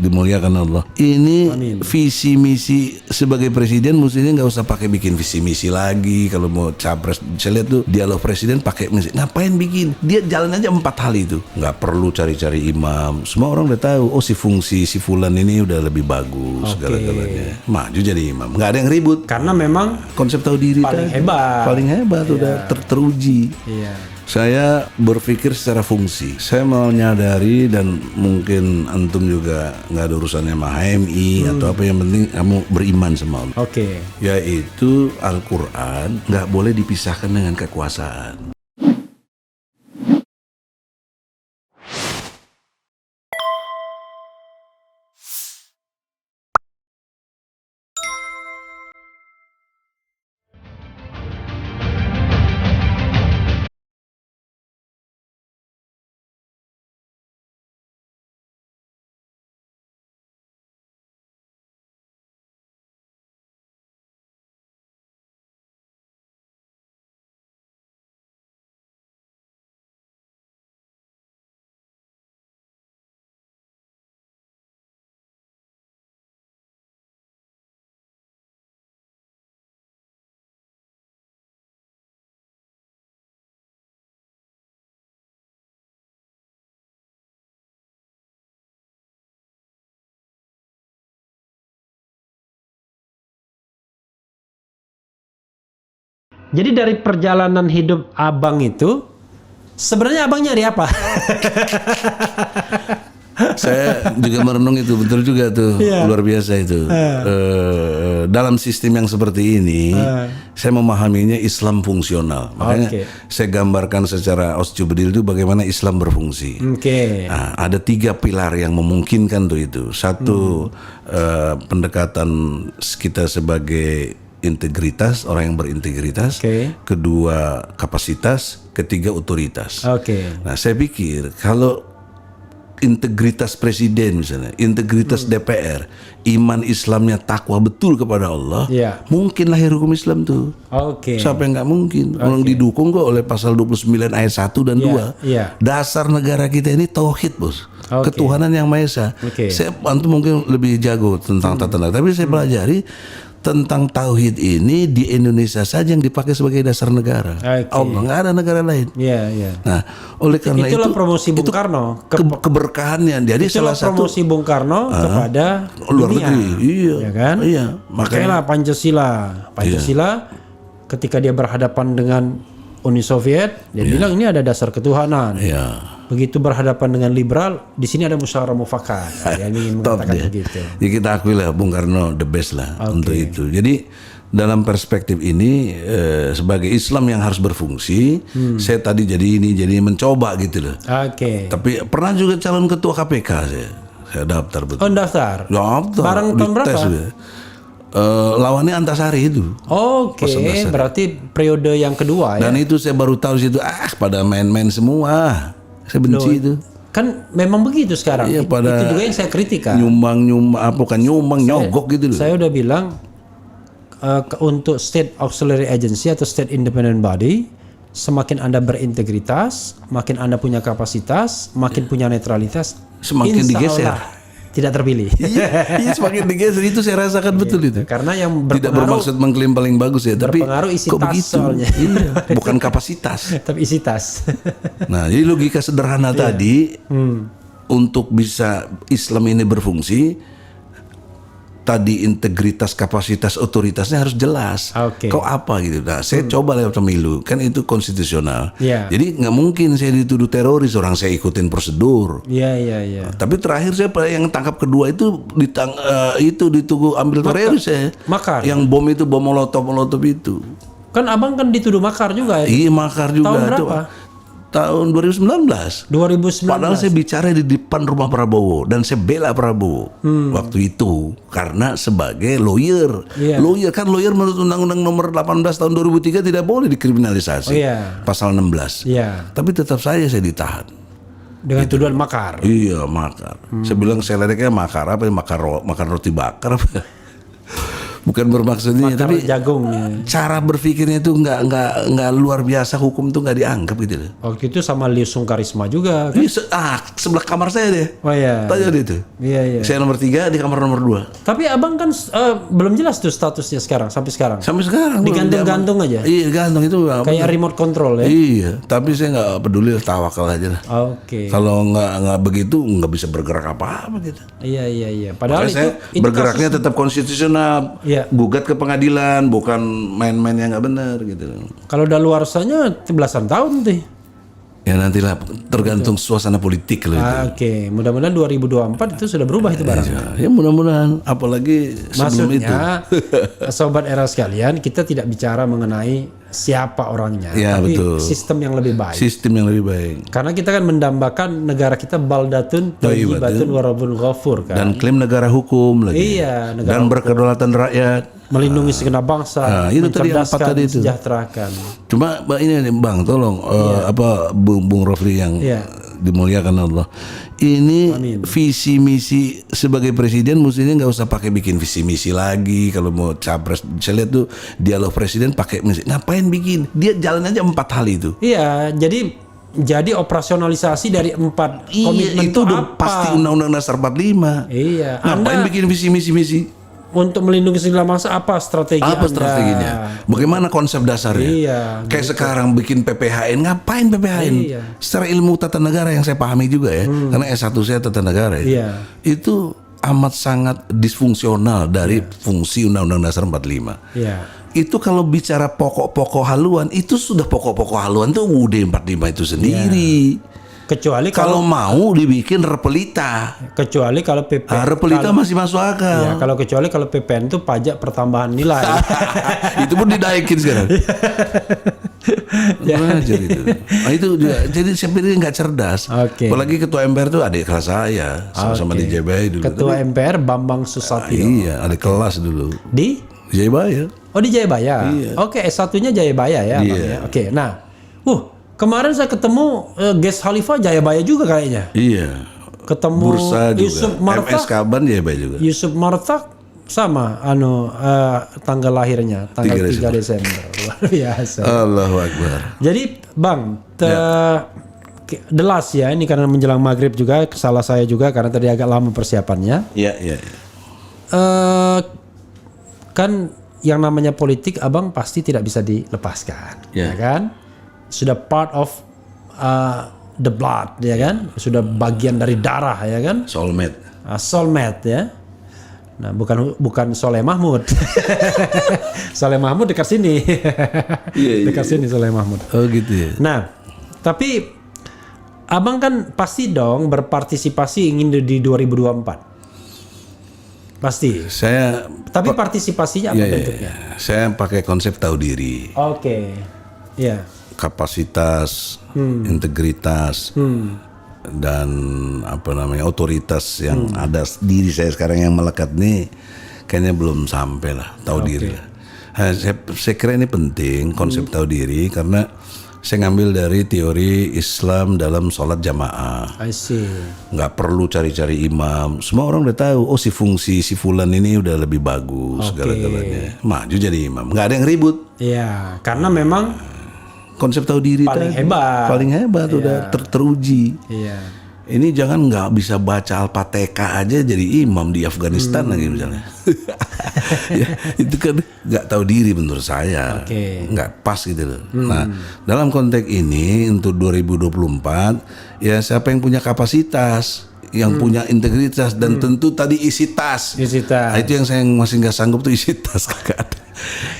dimuliakan Allah. Ini Amin. visi misi sebagai presiden mestinya nggak usah pakai bikin visi misi lagi. Kalau mau capres, saya lihat tuh dialog presiden pakai misi. Ngapain bikin? Dia jalan aja 4 hal itu. Nggak perlu cari-cari imam. Semua orang udah tahu. Oh si fungsi si fulan ini udah lebih bagus segala-galanya. Maju jadi imam. Nggak ada yang ribut. Karena memang Konsep tahu diri paling tadi. hebat. Paling hebat udah teruji. iya. Saya berpikir secara fungsi. Saya mau nyadari dan mungkin antum juga nggak ada urusannya sama HMI atau apa, yang penting kamu beriman sama Allah. Oke. Yaitu Al-Quran nggak boleh dipisahkan dengan kekuasaan. Jadi dari perjalanan hidup abang itu, sebenarnya abang nyari apa? Saya juga merenung itu, betul juga tuh, luar biasa itu. Dalam sistem yang seperti ini, saya memahaminya Islam fungsional. Makanya saya gambarkan secara osjubedil itu bagaimana Islam berfungsi. Nah, ada 3 pilar yang memungkinkan tuh itu. Satu, pendekatan kita sebagai integritas, orang yang berintegritas. Kedua, kapasitas. Ketiga, otoritas. Nah, saya pikir kalau integritas presiden misalnya, integritas DPR, iman Islamnya takwa betul kepada Allah, mungkin lahir hukum Islam tuh. Siapa yang nggak mungkin? Orang didukung kok oleh pasal 29 ayat 1 dan 2. Dasar negara kita ini tauhid, Bos. Ketuhanan yang Maha Esa. Saya antum mungkin lebih jago tentang tata negara, tapi saya pelajari tentang tauhid ini di Indonesia saja yang dipakai sebagai dasar negara. Allah, nggak ada negara lain. Nah, oleh karena itulah itu promosi Bung Karno, keberkahannya. Jadi itulah salah satu promosi Bung Karno kepada luar dunia. negeri. Iya, ya kan? Iya, Makanya Pancasila ketika dia berhadapan dengan Uni Soviet, dia bilang ini ada dasar ketuhanan. Begitu berhadapan dengan liberal, di sini ada musyawarah mufakat. Yang ingin mengatakan begitu. Ya kita akui lah Bung Karno the best lah untuk itu. Jadi dalam perspektif ini sebagai Islam yang harus berfungsi, saya tadi jadi mencoba gitu loh. Tapi pernah juga calon ketua KPK saya daftar betul. Daftar. Barang di tahun berapa? Lawannya Antasari itu. Berarti periode yang kedua ya. Dan itu saya baru tahu situ, pada main-main semua. Saya benci itu. Kan memang begitu sekarang. Iya, itu juga yang saya kritikan. Nyogok gitu loh. Saya udah bilang untuk state auxiliary agency atau state independent body, semakin Anda berintegritas, makin Anda punya kapasitas, makin punya netralitas, semakin digeser. Tidak terpilih. Iya, semakin digeser itu saya rasakan betul itu. Karena yang tidak bermaksud mengklaim paling bagus ya, tapi isi kok tas begitu? Soalnya. Iya, bukan kapasitas. Tapi isi tas. Nah, jadi logika sederhana tadi untuk bisa Islam ini berfungsi, tadi integritas, kapasitas, otoritasnya harus jelas. Kau apa gitu. Nah, saya coba lewat pemilu, kan itu konstitusional. Jadi nggak mungkin saya dituduh teroris, orang saya ikutin prosedur. Tapi terakhir saya yang tangkap kedua itu dituduh ambil teroris saya. Makar. Yang bom molotov itu. Kan abang kan dituduh makar juga ya? Iya, makar juga. Tahun berapa? Tahun 2019. Padahal saya bicara di depan rumah Prabowo dan saya bela Prabowo waktu itu karena sebagai lawyer. Lawyer menurut Undang-Undang Nomor 18 Tahun 2003 tidak boleh dikriminalisasi. Pasal 16. Tapi tetap saya ditahan. Dengan tuduhan makar. Iya, makar. Saya bilang seleriknya makar apa? Makan roti bakar apa? bukan bermaksudnya, Makar tapi jagungnya. cara berpikirnya itu nggak luar biasa, hukum tuh nggak dianggap gitu loh. Waktu itu sama Liusung Karisma juga kan? Ini sebelah kamar saya deh. Oh iya. Tanya dia tuh. Iya. Saya nomor 3 di kamar nomor 2. Tapi abang kan belum jelas tuh statusnya sampai sekarang. Sampai sekarang Digantung-gantung aja. Iya, gantung itu. Kayak remote control ya. Iya, tapi saya nggak peduli, tawakal aja lah. Oke. Kalau nggak begitu nggak bisa bergerak apa-apa gitu. Iya. Padahal Makanya saya bergeraknya tetap konstitusional, Iya. gugat ke pengadilan, bukan main-main yang nggak benar gitu. kalau daluarsanya belasan tahun tuh. Ya nantilah, tergantung suasana politik loh itu. Oke, mudah-mudahan 2024 itu sudah berubah itu barang. Ya mudah-mudahan, apalagi sebelum itu. Maksudnya, sobat era sekalian, kita tidak bicara mengenai siapa orangnya, Ya, tapi betul. sistem yang lebih baik. Sistem yang lebih baik. Karena kita kan mendambakan negara kita baldatun thayyibatun wa rabbun ghafur kan. Dan klaim negara hukum lagi. Iya, negara Dan berkedaulatan rakyat. melindungi segenap bangsa, itu tadi yang empat mencerdaskan, tadi itu. sejahterakan. Cuma ini nih, Bang, tolong Bung Rofli yang Iya. dimuliakan Allah. Ini visi misi sebagai presiden mestinya nggak usah pakai bikin visi misi lagi. Kalau mau capres, saya lihat tuh dialog presiden pakai misi. Ngapain bikin? Dia jalan aja 4 hal itu. Iya, jadi operasionalisasi dari 4 komitmen itu udah apa? pasti Undang-Undang Dasar 45. Iya, Ngapain bikin visi misi? untuk melindungi segenap bangsa apa strategi Apa Anda? strateginya? Bagaimana konsep dasarnya? Iya, Kayak sekarang bikin PPHN, ngapain PPHN? Iya. Secara ilmu tata negara yang saya pahami juga ya, karena S1 saya tata negara ya. Iya. Itu amat sangat disfungsional dari fungsi Undang-Undang Dasar 45. Iya. Itu kalau bicara pokok-pokok haluan, itu sudah pokok-pokok haluan tuh UUD 45 itu sendiri. Kecuali Kalau mau dibikin repelita. kalau PPN Repelita masih masuk akal. ya, kecuali kalau PPN itu pajak pertambahan nilai. Itu pun dinaikin sekarang. Belajar itu. Nah, itu juga. Jadi saya pikir nggak cerdas. Oke. Apalagi ketua MPR itu adik kelas saya, sama-sama di Jayabaya dulu. Ketua MPR Bambang Susatyo. Iya, adik kelas dulu. Di Jayabaya. di Jayabaya. Oke, S1-nya Jayabaya ya, Bang, ya. Oke. Nah, kemarin saya ketemu Ges Khalifah Jayabaya juga kayaknya. Iya. Ketemu Bursa juga. Yusuf Martak. MS Kaban Jayabaya juga. Yusuf Martak sama tanggal lahirnya tanggal 3 Desember. Luar biasa. Allahu Akbar. Jadi Bang, the last ya, ini karena menjelang maghrib juga, salah saya juga karena tadi agak lama persiapannya. Iya. Kan yang namanya politik Abang pasti tidak bisa dilepaskan, ya kan? Sudah part of the blood, ya kan? Sudah bagian dari darah, ya kan? Soulmate. Soulmate ya. Nah, bukan Soleh Mahmud. Soleh Mahmud dekat sini. Dekat sini Soleh Mahmud. Oh gitu ya. Nah, tapi Abang kan pasti dong berpartisipasi ingin di 2024. Pasti. Tapi partisipasinya apa bentuknya? Saya pakai konsep tahu diri. Oke. Iya. Kapasitas, integritas, dan otoritas yang ada diri saya sekarang yang melekat nih kayaknya belum sampai lah, tahu diri lah. Saya kira ini penting konsep tahu diri karena saya ngambil dari teori Islam dalam sholat jamaah. I see. Nggak perlu cari-cari imam. Semua orang udah tahu. Oh si fulan ini udah lebih bagus segala-galanya. Maju jadi imam. Nggak ada yang ribut. Iya, karena memang konsep tahu diri paling hebat udah teruji. Iya. Ini jangan nggak bisa baca Al-Fatihah aja jadi imam di Afghanistan lagi misalnya. Ya, itu kan nggak tahu diri menurut saya. Nggak pas gitu loh. Nah, dalam konteks ini untuk 2024 ya siapa yang punya kapasitas, yang punya integritas dan tentu tadi isi tas. Nah, itu yang saya masih nggak sanggup tuh isi tas kagak ada.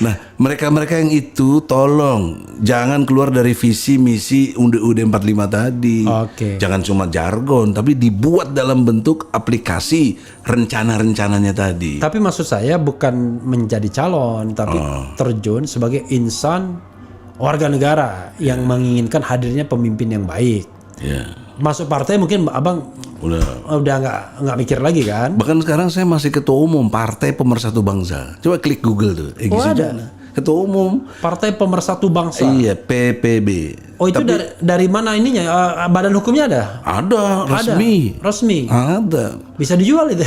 Nah, mereka yang itu tolong jangan keluar dari visi misi UUD 45 tadi. Jangan cuma jargon, tapi dibuat dalam bentuk aplikasi rencana-rencananya tadi. Tapi maksud saya bukan menjadi calon, tapi terjun sebagai insan warga negara yang menginginkan hadirnya pemimpin yang baik. Masuk partai mungkin Abang udah nggak mikir lagi kan? Bahkan sekarang saya masih ketua umum Partai Pemersatu Bangsa. Coba klik Google tuh. Ada. Ketua umum Partai Pemersatu Bangsa. Iya, PPB. Oh itu dari mana ininya? Badan hukumnya ada? Ada, resmi. Resmi. Ada. Bisa dijual itu.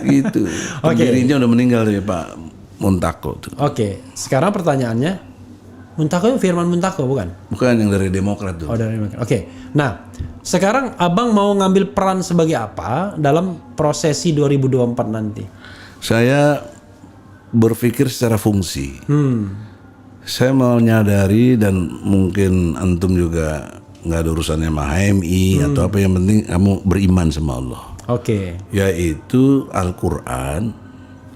Gitu. Pendirinya udah meninggal ya Pak Muntako tuh. Oke, sekarang pertanyaannya, Muntako Firman Muntako bukan? Bukan, yang dari Demokrat tuh. Oh, dari Demokrat. Oke. Nah, sekarang Abang mau ngambil peran sebagai apa dalam prosesi 2024 nanti? Saya berpikir secara fungsi. Saya mau nyadari, dan mungkin antum juga nggak ada urusannya sama HMI atau apa, yang penting kamu beriman sama Allah. Oke. Yaitu Al-Quran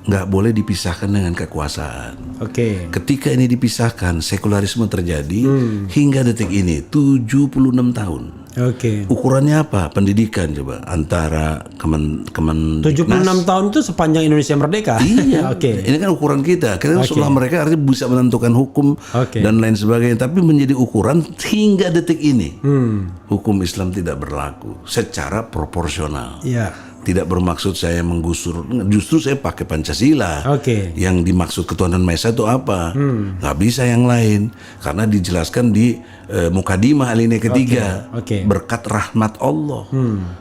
nggak boleh dipisahkan dengan kekuasaan. Oke. Ketika ini dipisahkan, sekularisme terjadi hingga detik ini 76 tahun. Oke. Ukurannya apa? Pendidikan coba antara Kemen 76 tahun itu sepanjang Indonesia merdeka. Iya. Oke. Ini kan ukuran kita. Kita setelah mereka artinya bisa menentukan hukum dan lain sebagainya. Tapi menjadi ukuran hingga detik ini. Hukum Islam tidak berlaku secara proporsional. Iya. Tidak bermaksud saya menggusur, justru saya pakai Pancasila. Oke. Yang dimaksud ketuhanan Maha Esa itu apa? Nggak bisa yang lain, karena dijelaskan di Mukadimah alinea ketiga. Oke. Berkat rahmat Allah.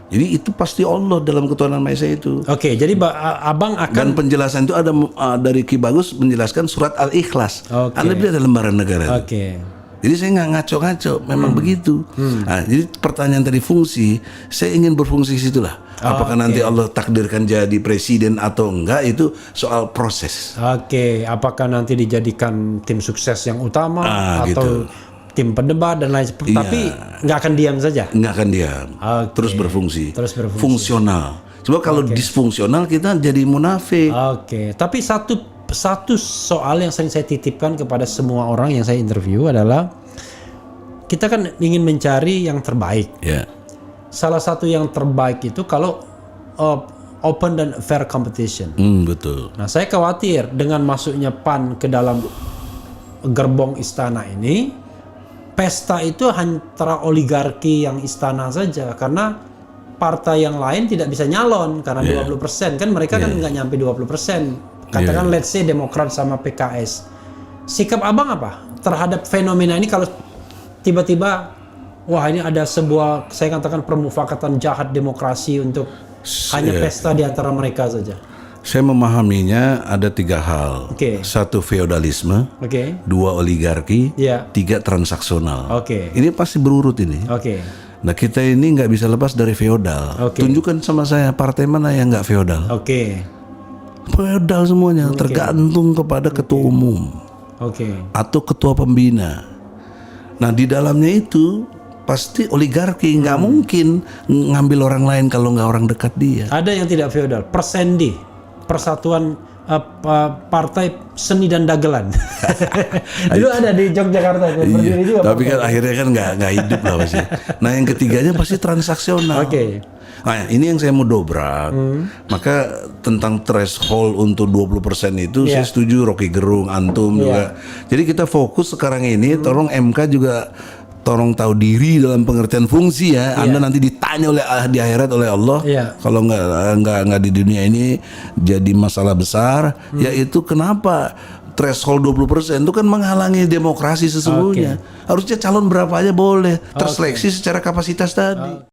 Jadi itu pasti Allah dalam ketuhanan Maha Esa itu. Oke, jadi Abang akan, Dan penjelasan itu ada dari Ki Bagus menjelaskan surat Al-Ikhlas. Oke. Anda lihat ada lembaran negara. Oke. Jadi saya nggak ngaco-ngaco, memang begitu. Nah, jadi pertanyaan tadi fungsi, saya ingin berfungsi situlah. Apakah nanti Allah takdirkan jadi presiden atau enggak, itu soal proses. Oke, apakah nanti dijadikan tim sukses yang utama atau gitu. tim pendebat dan lain sebagainya? Tapi nggak akan diam saja. Nggak akan diam, Oke. terus berfungsi. Terus berfungsi. Fungsional. Coba kalau disfungsional kita jadi munafik. Oke, tapi satu soal yang sering saya titipkan kepada semua orang yang saya interview adalah, kita kan ingin mencari yang terbaik. Ya. Salah satu yang terbaik itu kalau open dan fair competition. Betul. Nah, saya khawatir dengan masuknya PAN ke dalam gerbong istana ini, pesta itu antara oligarki yang istana saja, karena partai yang lain tidak bisa nyalon karena 20%, kan mereka kan nggak nyampe 20%. Katakan let's say Demokrat sama PKS. Sikap Abang apa terhadap fenomena ini kalau tiba-tiba, wah ini ada sebuah, saya katakan, permufakatan jahat demokrasi untuk hanya pesta di antara mereka saja? Saya memahaminya ada 3 hal. Oke. 1 feodalisme, Oke. 2 oligarki, Ya. 3 transaksional. Oke. Ini pasti berurut ini. Oke. Nah, kita ini nggak bisa lepas dari feodal. Oke. Tunjukkan sama saya partai mana yang nggak feodal. Oke. Feodal semuanya, tergantung kepada ketua umum Oke. atau ketua pembina. Nah, di dalamnya itu pasti oligarki, nggak mungkin ngambil orang lain kalau nggak orang dekat dia. Ada yang tidak feodal, Persendi, Persatuan Partai Seni dan Dagelan. Dulu ada di Yogyakarta, berdiri juga. Tapi kan akhirnya kan nggak hidup lah pasti. Nah, yang ketiganya pasti transaksional. Oke. Nah, ini yang saya mau dobrak. Maka tentang threshold untuk 20% itu saya setuju, Rocky Gerung, antum juga. Jadi kita fokus sekarang ini, tolong MK juga tolong tahu diri dalam pengertian fungsi ya. Anda nanti ditanya di akhirat oleh Allah. Kalau nggak di dunia ini jadi masalah besar, yaitu kenapa threshold 20% itu kan menghalangi demokrasi sesungguhnya. Harusnya calon berapa aja boleh, terseleksi secara kapasitas tadi.